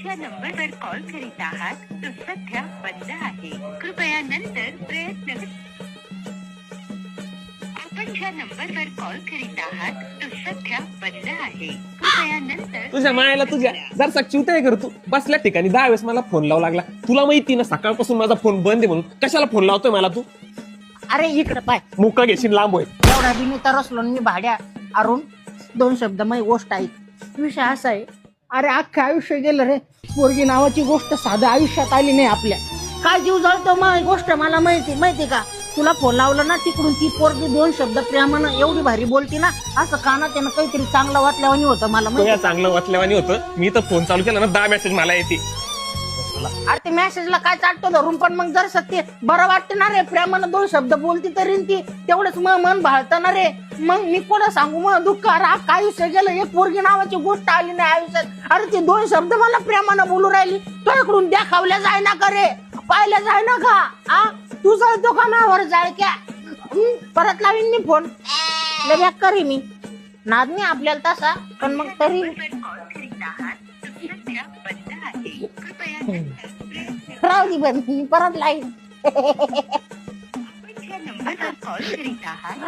ज्या नंबरवर कॉल करीत आहात तो सध्या बंद आहे. कृपया नंतर प्रयत्न आपण ज्या नंबरवर कॉल करीत आहात तो सध्या बंद आहे. कृपया नंतर तुझ्या मायाला तुझ्या जर चिवताय कर तू बसल्या ठिकाणी 10 वेळेस मला फोन लावू लागला. तुला माहिती ना सकाळपासून माझा फोन बंद आहे म्हणून. कशाला फोन लावतोय मला तू? अरे इकडे पाय, मुका घेशील लांब होय. एवढा बी मी तरसलो मी भाड्या अरुण. 2 शब्द माझी गोष्ट ऐक. विषय असा आहे, अरे अख्खं आयुष्य गेलं रे. पोरगी नावाची गोष्ट साधं आयुष्यात आली नाही आपल्या. काय जीव जळतो मग गोष्ट मला माहिती का. तुला फोन लावला ना तिकडून ती पोरगी 2 शब्द प्रेमानं एवढी भारी बोलती ना, असं कानात त्यानं काहीतरी चांगलं वाटल्यावानी होतं मला तुझ्या चांगलं वाचल्यावानी होतं. मी तर फोन चालू केला ना 10 मेसेज मला येते. अरे ते मेसेजला काय चालतो धरून, पण मग जर सत्य बरं वाटतं ना रे. प्रेमानं 2 शब्द बोलती तरी ती तेवढंच मग मन भाळतं ना रे. मग मी कोणा सांगू मग दुःख. अरे आयुष्य गेलं, एक पोरगी नावाची गोष्ट आली नाही आयुष्यात. अरे ती 2 शब्द मला प्रेमानं बोलू राहिली. तुझ्याकडून दाखवल्या जाय ना का रे, पाहिल्या जाय ना का. तू जळतो का नावर जाळक्या. परत लावीन मी फोन. लय करी मी नाद नाही आपल्याला तसा, पण मग तरी कॉल करीत आहात तो सध्या बंद आहे. कृपया नंतर प्रयत्न राहू दे बंद, मी परत लाईन. आपण ज्या नंबरवर कॉल करीत आहात